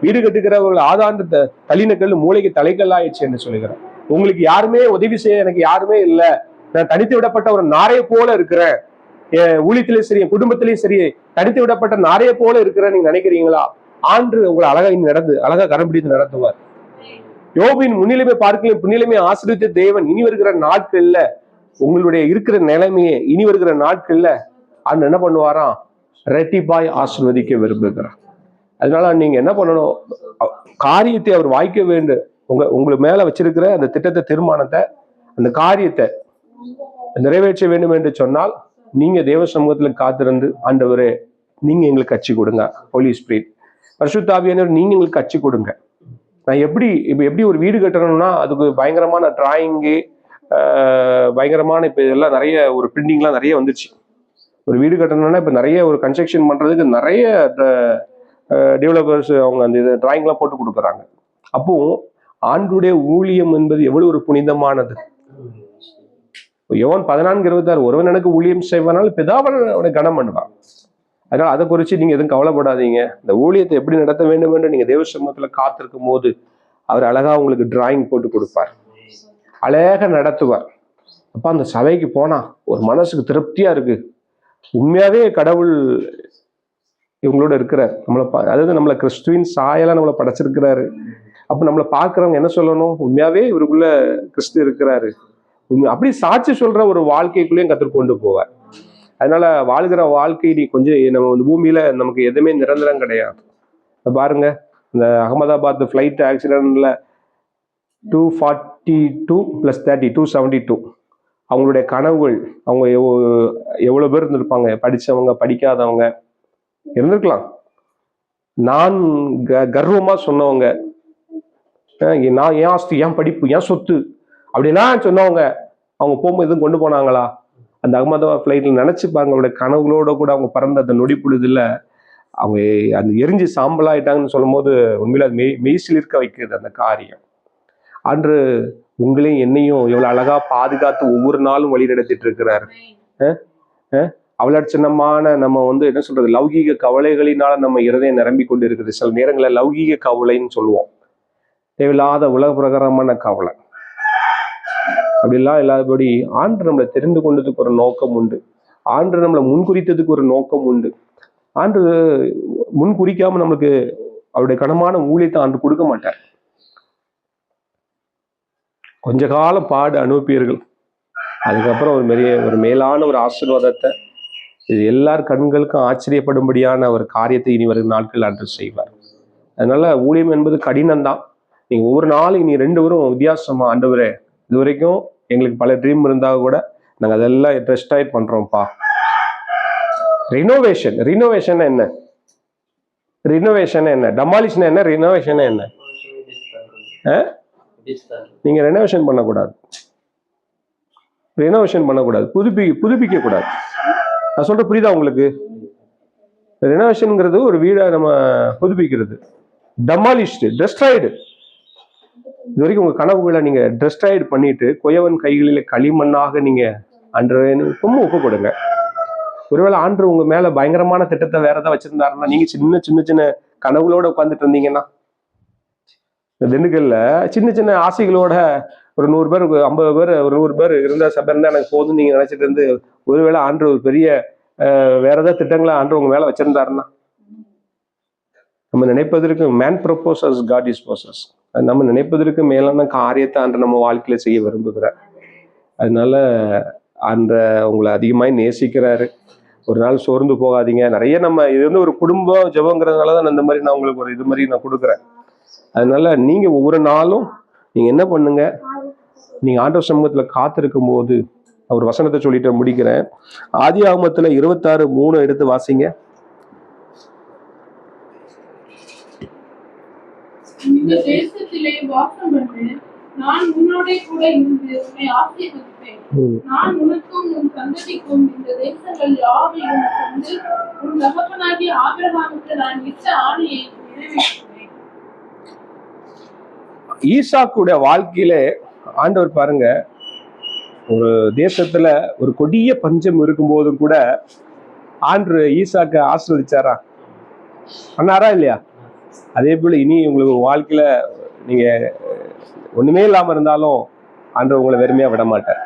வீடு கட்டுகிறவர்கள் ஆதாந்த தலினக்கல் மூளைக்கு தலைக்கல் ஆயிடுச்சு என்று சொல்லுகிறேன். உங்களுக்கு யாருமே உதவி செய்ய எனக்கு யாருமே இல்லை, நான் தனித்து விடப்பட்ட ஒரு நாரையை போல இருக்கிறேன், என் ஊழியத்திலேயும் சரி என் குடும்பத்திலேயும் சரி தனித்து விடப்பட்ட நாரையை போல இருக்கிறேன் நீங்க நினைக்கிறீங்களா? ஆண்டு உங்களை அழகா கடைபிடித்து நடத்துவார். யோபின் முன்னிலைமை பார்க்கல பின்னிலைமை ஆசீர்வதித்த தேவன் இனி வருகிற நாட்கள்ல உங்களுடைய இருக்கிற நிலைமையை இனி வருகிற நாட்கள்ல ஆண்டு என்ன பண்ணுவாராம்? ரெட்டிப்பாய் ஆசீர்வதிக்க விரும்புகிறார். அதனால நீங்க என்ன பண்ணணும்? காரியத்தை அவர் வாய்க்க வேண்டும். உங்களுக்கு மேல வச்சிருக்கிற அந்த திட்டத்தை, தீர்மானத்தை, அந்த காரியத்தை நிறைவேற்ற வேண்டும் என்று சொன்னால் நீங்க தேவ சமூகத்துல காத்திருந்து, ஆண்டவரே நீங்க எங்களுக்கு கட்சி கொடுங்க, ஹோலி ஸ்பிரிட் பரிசுத்த ஆவியானவர் நீங்க எங்களுக்கு கட்சி கொடுங்க. நான் எப்படி ஒரு வீடு கட்டணும்னா அதுக்கு பயங்கரமான டிராயிங்கு, பயங்கரமான இப்ப இதெல்லாம் நிறைய ஒரு பிரிண்டிங்லாம் நிறைய வந்துச்சு. ஒரு வீடு கட்டணும்னா இப்ப நிறைய ஒரு கன்ஸ்ட்ரக்ஷன் பண்றதுக்கு நிறைய டெவலப்பர்ஸ் அவங்க அந்த இது டிராயிங்லாம் போட்டு கொடுக்குறாங்க. அப்போ ஆண்டுடைய ஊழியம் என்பது எவ்வளவு ஒரு புனிதமானது. யோவான் 14:26 ஒருவன் எனக்கு ஊழியம் செய்வனால் பிதாவனை கனம் பண்ணுவான். அதனால அதை குறித்து நீங்க எதுவும் கவலைப்படாதீங்க. இந்த ஊழியத்தை எப்படி நடத்த வேண்டும் என்று நீங்க தேவ சமூகத்துல காத்திருக்கும் போது அவர் அழகா உங்களுக்கு டிராயிங் போட்டு கொடுப்பார், அழகா நடத்துவார். அப்ப அந்த சபைக்கு போனா ஒரு மனசுக்கு திருப்தியா இருக்கு. உண்மையாவே கடவுள் இவங்களோட இருக்கிறார். அதாவது நம்மளை கிறிஸ்துவின் சாயலா நம்மளை படைச்சிருக்கிறாரு. அப்ப நம்மளை பார்க்கிறவங்க என்ன சொல்லணும்? உண்மையாவே இவருக்குள்ள கிறிஸ்து இருக்கிறாரு. அப்படி சாட்சி சொல்ற ஒரு வாழ்க்கைக்குள்ளேயும் கற்றுக் கொண்டு போவார். அதனால வாழ்கிற வாழ்க்கை நீ கொஞ்சம் நம்ம பூமியில நமக்கு எதுவுமே நிரந்தரம் கிடையாது. பாருங்க, இந்த அகமதாபாத் ஃபிளைட் ஆக்சிடென்ட்ல 242 + 30 272 அவங்களுடைய கனவுகள், அவங்க எவ்வளவு பேர் இருந்திருப்பாங்க, படிச்சவங்க படிக்காதவங்க இருந்திருக்கலாம். நான் கர்வமா சொன்னவங்க, நான் ஏன் ஆஸ்தி, ஏன் படிப்பு, ஏன் சொத்து அப்படிலாம் சொன்னவங்க அவங்க போகும்போது எதுவும் கொண்டு போனாங்களா? அந்த அகமதாபாத் ஃபிளைட்ல நினைச்சுப்பாங்க அவங்களுடைய கனவுகளோட கூட அவங்க பறந்த அந்த நொடி பொழுதுல அவங்க அந்த எரிஞ்சு சாம்பலாயிட்டாங்கன்னு சொல்லும் போது உண்மையில அது மெய்சிலிருக்க வைக்கிறது அந்த காரியம். அன்று உங்களையும் என்னையும் எவ்வளவு அழகா பாதுகாத்து ஒவ்வொரு நாளும் வழி நடத்திட்டு இருக்கிறாரு. அவலட்சணமான நம்ம என்ன சொல்றது, லௌகீக கவலைகளினால நம்ம இருதயம் நிரம்பி கொண்டு இருக்குது. சில நேரங்களில் லௌகீக கவலைன்னு சொல்லுவோம், தேவையில்லாத உலக பிரகாரமான கவலை. அப்படிலாம் இல்லாதபடி ஆண்டு நம்மளை தெரிந்து கொண்டதுக்கு ஒரு நோக்கம் உண்டு. ஆண்டு நம்மளை முன்குறித்ததுக்கு ஒரு நோக்கம் உண்டு. ஆண்டு முன்குறிக்காம நம்மளுக்கு அவருடைய கனமான ஊழியத்தை ஆண்டு கொடுக்க மாட்டார். கொஞ்ச காலம் பாடு அனுப்பியீர்கள், அதுக்கப்புறம் ஒரு மேலான ஒரு ஆசீர்வாதத்தை, இது எல்லார் கண்களுக்கும் ஆச்சரியப்படும்படியான ஒரு காரியத்தை இனி வரும் நாட்கள் ஆண்டு செய்வார். அதனால ஊழியம் என்பது கடினம்தான். நீங்க ஒவ்வொரு நாளும் இனி 2 பேரும் வித்தியாசமா, ஆண்டவரே இது வரைக்கும் எங்களுக்கு பல ட்ரீம் இருந்தா கூட நாங்க அதெல்லாம் ரெஸ்டார்ட் பண்றோம்ப்பா. ரினோவேஷன் என்ன? ரினோவேஷன் என்ன? டெமாலிஷன் என்ன? ரினோவேஷன் என்ன? நீங்க ரெனோவேஷன் பண்ணக்கூடாது, புதுப்பிக்க கூடாது. நான் சொல்ற புரியுதா உங்களுக்கு? ரெனோவேஷன்ங்கிறது ஒரு வீடை நம்ம புதுப்பிக்கிறது. Demolished, destroyed. இது வரைக்கும் உங்க கனவுகளை நீங்க டெஸ்ட்ராய்டு பண்ணிட்டு கொயவன் கைகளில களிமண்ணாக நீங்க அன்றும் ஒப்பு கொடுங்க. ஒருவேளை ஆண்டு உங்க மேல பயங்கரமான திட்டத்தை வேற ஏதாவது வச்சிருந்தாருன்னா, நீங்க சின்ன கனவுகளோட உட்காந்துட்டு இருந்தீங்கன்னா, திண்டுக்கல்ல சின்ன ஆசைகளோட ஒரு 100 பேர் 50 பேர் ஒரு 100 பேர் இருந்தா சபை இருந்தா எனக்கு போதும் நீங்க நினைச்சிட்டு இருந்து, ஒருவேளை ஆண்டு ஒரு பெரிய வேற ஏதாவது திட்டங்களை ஆண்டு உங்க மேல வச்சிருந்தாருன்னா, நம்ம நினைப்பதற்கு man proposes god disposes. நம்ம நினைப்பதற்கு மேலான காரியத்தை ஆண்டு நம்ம வாழ்க்கையில செய்ய விரும்புகிறார். அதனால ஆண்ட உங்களை அதிகமாய் நேசிக்கிறாரு. ஒரு நாள் சோர்ந்து போகாதீங்க. நிறைய நம்ம இது ஒரு குடும்பம் ஜெபங்கிறதுனாலதான் இந்த மாதிரி நான் உங்களுக்கு ஒரு இது மாதிரி நான் கொடுக்குறேன். அதனால நீங்க ஒவ்வொரு நாளும் நீங்க என்ன பண்ணுங்க, நீங்க ஆண்டவர் சமூகத்துல காத்திருக்கும் போது அவர் வசனத்தை சொல்லிட்டு முடிக்கிறேன். ஆதியாகமத்துல 26:3 எடுத்து வாசிங்க. இந்த தேசத்திலே வாசம் பண்ணு, நான் உன்னோட கூட இருந்து உன்னை ஆசீர்வதிப்பேன். நான் உனக்கும் உன் சந்ததிக்கும் இந்த தேசங்கள் யாவையும் தந்து உன் தகப்பனாகிய ஆபிரகாமுக்கு நான் இட்ட ஆணையை நிறைவேற்றுவேன். ஈசாக்குடைய வாழ்க்கையில ஆண்டவர் பாருங்க, ஒரு தேசத்துல ஒரு கொடிய பஞ்சம் இருக்கும் போதும் கூட ஆண்டு ஈசாக்க ஆசீர்வதிச்சாரா? பண்ணாரா இல்லையா? அதே போல இனி உங்களுக்கு வாழ்க்கையில நீங்க ஒண்ணுமே இல்லாம இருந்தாலும் ஆண்டு உங்களை வெறுமையா விட மாட்டார்.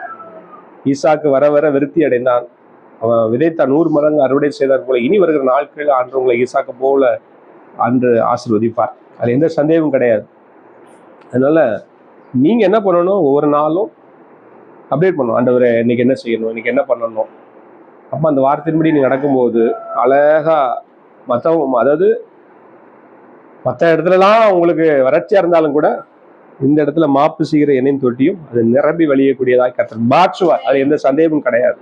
ஈசாக்கு வர வர விருத்தி அடைந்தான். அவன் விதைத்த 100 மடங்கு அறுவடை செய்தார் போல இனி வருகிற நாட்கள் ஆண்டு உங்களை ஈசாக்கு போல அன்று ஆசீர்வதிப்பார். அது எந்த சந்தேகமும் கிடையாது. அதனால நீங்க என்ன பண்ணணும், ஒவ்வொரு நாளும் அப்டேட் பண்ணணும். ஆண்டவரே இன்னைக்கு என்ன செய்யணும், இன்னைக்கு என்ன பண்ணணும். அப்ப அந்த வார்த்தையின்படி நீங்க நடக்கும்போது அழகா அதாவது மற்ற இடத்துலலாம் உங்களுக்கு வறட்சியா இருந்தாலும் கூட இந்த இடத்துல மாப்பு செய்கிற எண்ணெயின் தொட்டியும் அது நிரம்பி வழியக்கூடியதாக கர்த்தர் மாற்றுவார். அது எந்த சந்தேகமும் கிடையாது.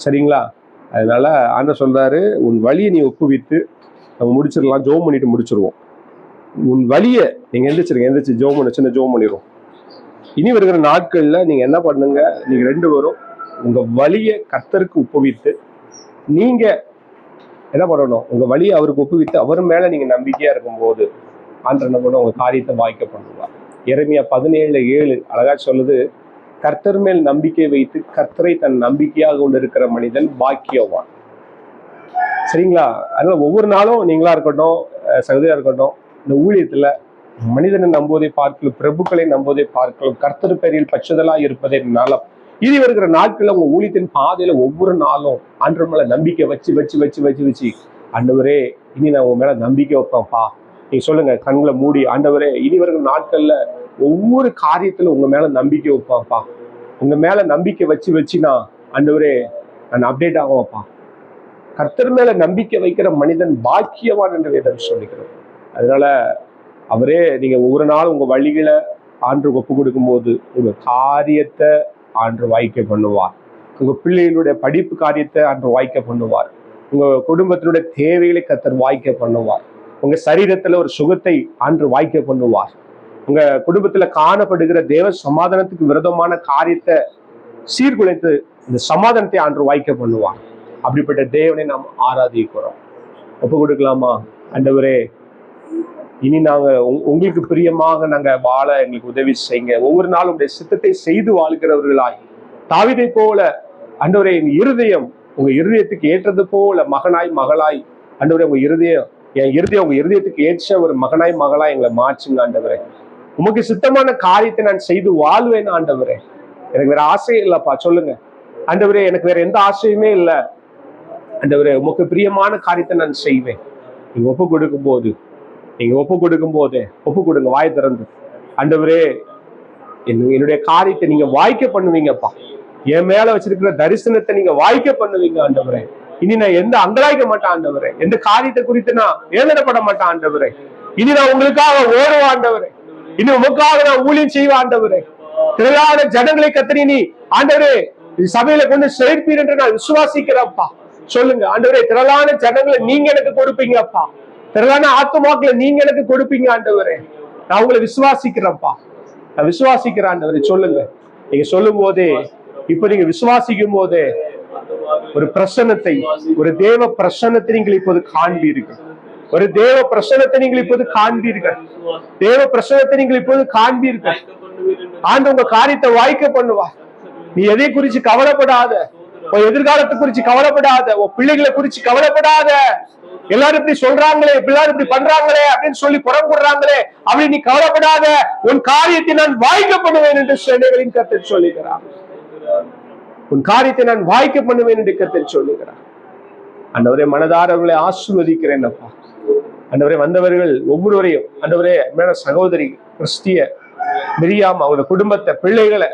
சரிங்களா? அதனால ஆண்டவர் சொல்றாரு, உன் வழியை நீ ஒப்புவித்து நம்ம முடிச்சிடலாம். ஜோம் பண்ணிட்டு முடிச்சிருவோம். உன் வழியை நீங்க எந்திரிச்சு ஜோம் பண்ண சின்ன ஜோம் பண்ணிடுவோம். இனி வருகிற நாட்கள்ல நீங்க என்ன பண்ணுங்க, நீங்க 2 பேரும் உங்க வழியை கர்த்தருக்கு ஒப்புவித்து நீங்க என்ன பண்ணணும், உங்க வழியை அவருக்கு ஒப்புவித்து அவர் மேல நீங்க நம்பிக்கையா இருக்கும்போது ஆண்டவர் என்ன பண்ண உங்க காரியத்தை வாய்க்க பண்ணுவார். எரேமியா 17:7 அழகா சொல்லுது, கர்த்தர் மேல் நம்பிக்கை வைத்து கர்த்தரை தன் நம்பிக்கையாக கொண்டு இருக்கிற மனிதன் பாக்கியவான். சரிங்களா? அதனால ஒவ்வொரு நாளும் நீங்களா இருக்கட்டும், சகோதரியா இருக்கட்டும், இந்த ஊழியத்துல மனிதனை நம்புவதை பார்க்கலாம், பிரபுக்களை நம்புவதை பார்க்கலாம், கர்த்தர் பேரில் பற்றுதலா இருப்பதை நலம். இனி வருகிற நாட்கள்ல உங்க ஊழியத்தின் பாதையில ஒவ்வொரு நாளும் ஆண்டவர் மேல நம்பிக்கை வச்சு ஆண்டவரே இனி நான் உங்க மேல நம்பிக்கை வைப்பேன்ப்பா. நீங்க சொல்லுங்க, கண்களை மூடி, ஆண்டவரே இனி வருகிற நாட்கள்ல ஒவ்வொரு காரியத்துல உங்க மேல நம்பிக்கை வைப்பேன்ப்பா. உங்க மேல நம்பிக்கை வச்சு நான் ஆண்டவரே நான் அப்டேட் ஆகும்ப்பா. கர்த்தர் மேல நம்பிக்கை வைக்கிற மனிதன் பாக்கியவான் என்று வேதம் சொல்லிக்கிறோம். அதனால அவரே நீங்க ஒவ்வொரு நாளும் உங்க வழிகளை ஆண்டு ஒப்பு கொடுக்கும் போது உங்க காரியத்தை ஆண்டு வாய்க்க பண்ணுவார். உங்க பிள்ளைகளுடைய படிப்பு காரியத்தை ஆண்டு வாய்க்க பண்ணுவார். உங்க குடும்பத்தினுடைய தேவைகளை கர்த்தர் வாய்க்க பண்ணுவார். உங்க சரீரத்துல ஒரு சுகத்தை ஆண்டு வாய்க்க பண்ணுவார். உங்க குடும்பத்துல காணப்படுகிற தேவ சமாதானத்துக்கு விரோதமான காரியத்தை சீர்குலைத்து இந்த சமாதானத்தை ஆண்டு வாய்க்க பண்ணுவார். அப்படிப்பட்ட தேவனை நாம் ஆராதிக்கிறோம். ஒப்பு கொடுக்கலாமா? ஆண்டவரே இனி நாங்க உங்களுக்கு பிரியமாக நாங்க வாழ எங்களுக்கு உதவி செய்யுங்க. ஒவ்வொரு நாளும் உடைய சித்தத்தை செய்து வாழ்கிறவர்களாய் தாவீதை போல ஆண்டவரே எங்க இருதயம் உங்க இருதயத்துக்கு ஏற்றது போல மகனாய் மகளாய் ஆண்டவரே என் இருதயம் உங்க இருதயத்துக்கு ஏற்ற ஒரு மகனாய் மகளாய் எங்களை மாற்றுங்க ஆண்டவரே. உமக்கு சித்தமான காரியத்தை நான் செய்து வாழ்வேன் ஆண்டவரே. எனக்கு வேற ஆசையே இல்லப்பா. சொல்லுங்க ஆண்டவரே, எனக்கு வேற எந்த ஆசையுமே இல்லை ஆண்டவரே. உமக்கு பிரியமான காரியத்தை நான் செய்வேன். நீங்க ஒப்பு கொடுக்கும் போதே ஒப்பு கொடுங்க, வாய் திறந்து. ஆண்டவரே என்னுடைய காரியத்தை நீங்க வாய்க்க பண்ணுவீங்கப்பா. என் மேல வச்சிருக்கிற தரிசனத்தை நீங்க வாய்க்க பண்ணுவீங்க ஆண்டவரே. இனி நான் எந்த அங்கலாய்க்க மாட்டேன் ஆண்டவரே. எந்த காரியத்தை குறித்து நான் வேதனைப்பட மாட்டேன் ஆண்டவரே. இனி நான் உங்களுக்காக ஓடுவேன் ஆண்டவரே. இனி உமக்காக நான் ஊழியம் செய்வேன் ஆண்டவரே. திரளான ஜனங்களை கத்தரி நீ ஆண்டவரே சபையில கொண்டு சேர்ப்பீர் என்று நான் விசுவாசிக்கிறேன்ப்பா. சொல்லுங்க ஆண்டவரே, திரளான ஜனங்களை நீங்க எனக்கு கொடுப்பீங்கப்பா. திரளான ஆத்துமாக்களை நீங்க எனக்கு கொடுப்பீங்க ஆண்டவரே. நான் உங்களை விசுவாசிக்கிறேன்ப்பா. நான் விசுவாசிக்கிறேன் ஆண்டவரே. சொல்லுங்க. நீங்க சொல்லும் போதே, இப்ப நீங்க விசுவாசிக்கும் போதே ஒரு பிரசன்னத்தை, ஒரு தேவ பிரசன்னத்தை நீங்கள் இப்போது காண்பீர்கள். ஒரு தேவ பிரசன்னத்தை நீங்கள் இப்போது காண்பீர்கள். தேவ பிரசன்னத்தை நீங்கள் இப்போது காண்பீர்கள். ஆண்டு உங்க காரியத்தை வாய்க்க பண்ணுவார். நீ எதை குறிச்சு கவலைப்படாத. உன் எதிர்காலத்தை குறிச்சு கவலைப்படாத. உன் பிள்ளைகளை குறிச்சு கவலைப்படாத. எல்லாரும் இப்படி சொல்றாங்களே, எல்லாரும் இப்படி பண்றாங்களே அப்படின்னு சொல்லி புறம் கூடுறாங்களே, அப்படி நீ கவலைப்படாத. உன் காரியத்தை நான் வாய்க்க பண்ணுவேன் என்று சேனைகளின் கர்த்தர் சொல்லுகிறார். உன் காரியத்தை நான் வாய்க்க பண்ணுவேன் என்று கர்த்தர் சொல்லுகிறார். ஆண்டவரே, மனதார அவர்களை ஆசீர்வதிக்கிறேன் அப்பா. ஆண்டவரே, வந்தவர்கள் ஒவ்வொருவரையும் ஆண்டவரே மேல சகோதரி கிறிஸ்டிய மிரியாம் அவருடைய குடும்பத்தை, பிள்ளைகளை,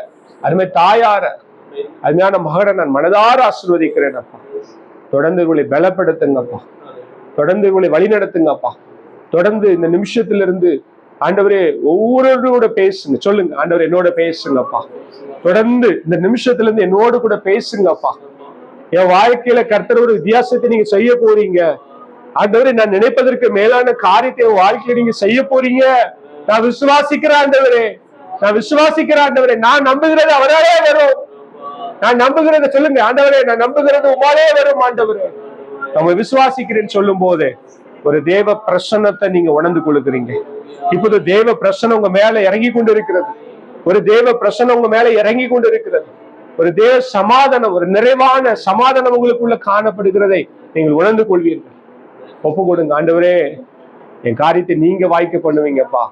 அருமை தாயார, அருமையான மகனை நான் மனதார ஆசீர்வதிக்கிறேன் அப்பா. தொடர்ந்து இவங்களை பலப்படுத்துங்கப்பா. தொடர்ந்து இவங்களை வழி நடத்துங்கப்பா. தொடர்ந்து இந்த நிமிஷத்திலிருந்து ஆண்டவரே ஒவ்வொருவரோட பேசுங்க. சொல்லுங்க ஆண்டவரே, என்னோட பேசுங்கப்பா. தொடர்ந்து இந்த நிமிஷத்துல இருந்து என்னோடு கூட பேசுங்கப்பா. என் வாழ்க்கையில கர்த்தர் ஒரு வித்தியாசத்தை நீங்க செய்ய போறீங்க ஆண்டவரே. நான் நினைப்பதற்கு மேலான காரியத்தை என் வாழ்க்கையில நீங்க செய்ய போறீங்க. நான் விசுவாசிக்கிறேன் ஆண்டவரே. நான் விசுவாசிக்கிறேன் ஆண்டவரே. நான் நம்புகிறது அவராலே வரும். நான் நம்புகிறத சொல்லுங்க ஆண்டவரே. நான் நம்புகிறது உமாலே வரும் ஆண்டவரே. நம்ம விசுவாசிக்கிறேன்னு சொல்லும் போது ஒரு தேவ பிரசன்னத்தை நீங்க உணர்ந்து கொள்ளுகிறீங்க. இப்போது தேவ பிரசன்னம் உங்க மேல இறங்கி கொண்டு இருக்கிறது. ஒரு தேவ பிரசன்னம் உங்க மேல இறங்கி கொண்டு இருக்கிறது. ஒரு தேவ சமாதானம், ஒரு நிறைவான சமாதானம் உங்களுக்குள்ள காணப்படுகிறதை நீங்கள் உணர்ந்து கொள்வீர்கள். ஒப்பு கொடுங்க ஆண்டவரே. என் காரியத்தை நீங்க வாய்க்க பண்ணுவீங்கப்பா.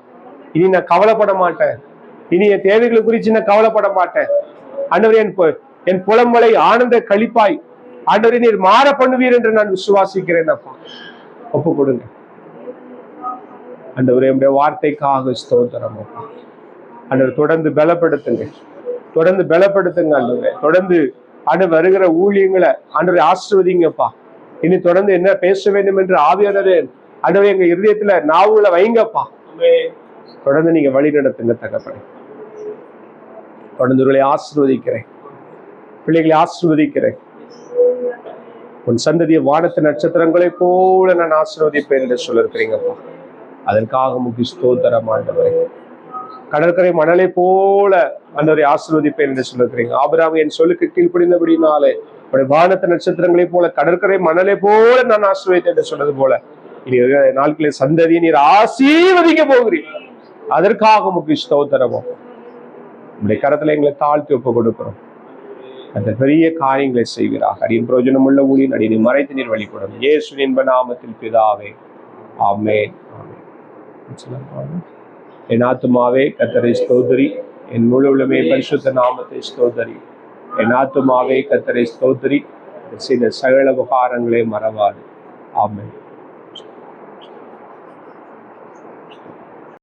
இனி நான் கவலைப்பட மாட்டேன். இனி என் தேவைகளை குறித்து நான் கவலைப்பட மாட்டேன் ஆண்டவரே. என் புலம்பலை ஆனந்த கழிப்பாய் ஆண்டவரே நீர் மாற பண்ணுவீர் என்று நான் விசுவாசிக்கிறேன் அப்பா. ஒப்பு கொடுங்க. ஆண்டவரே உம்முடைய வார்த்தைக்காக ஸ்தோத்திரம் அப்பா. ஆண்டவர் தொடர்ந்து பலப்படுத்துங்க, தொடர்ந்து பலப்படுத்துங்க ஆண்டவரே. தொடர்ந்து ஆண்டவர் வருகிற ஊழியங்களை ஆண்டவரை ஆசீர்வதிங்கப்பா. இனி தொடர்ந்து என்ன பேச வேண்டும் என்று ஆவியானவரே ஆண்டவரே எங்க இருதயத்துல நாவுகளை வைங்கப்பா. தொடர்ந்து நீங்க வழி நடத்துங்க தகப்பனே. தொடர்ந்து ஆசீர்வதிக்கிறேன், பிள்ளைகளை ஆசீர்வதிக்கிறேன். உன் சந்ததிய வானத்து நட்சத்திரங்களை போல நான் ஆசீர்வதிப்பேன் என்று சொல்லிருக்கிறீங்கப்பா. அதற்காக முக்கிய ஸ்தோத்திரம் ஆண்டவரே. கடற்கரை மணலை போல ஆண்டவரை ஆசீர்வதிப்பேன் என்று சொல்லிருக்கிறீங்க. ஆபிரகாம் என் சொல்லுக்கு கீழ்ப்படிந்தபடினாலே வானத்து நட்சத்திரங்களை போல கடற்கரை மணலை போல நான் ஆசீர்வதித்தேன் என்று சொன்னது போல இனி நாட்களில் சந்ததியை நீர் ஆசீர்வதிக்க போகிறீர். அதற்காக முக்கிய ஸ்தோத்திரம். உங்களுடைய கரத்துல எங்களை தாழ்த்தி ஒப்பு கொடுக்கிறோம். அந்த பெரிய காரியங்களை செய்கிறார். அடியின் பிரயோஜனம் உள்ள ஊழியின் அடியை மறைத்து நீர் வழிபடும். இயேசுவின் இன்ப நாமத்தில் பிதாவே, ஆமென். என் ஆத்துமாவே கர்த்தரை ஸ்தோத்திரி, என் முழு உள்ளமே பரிசுத்த நாமத்தை ஸ்தோத்திரி. என் ஆத்துமாவே கர்த்தரை ஸ்தோத்திரி, செய்த சகல உபகாரங்களே மறவாது. ஆமென்.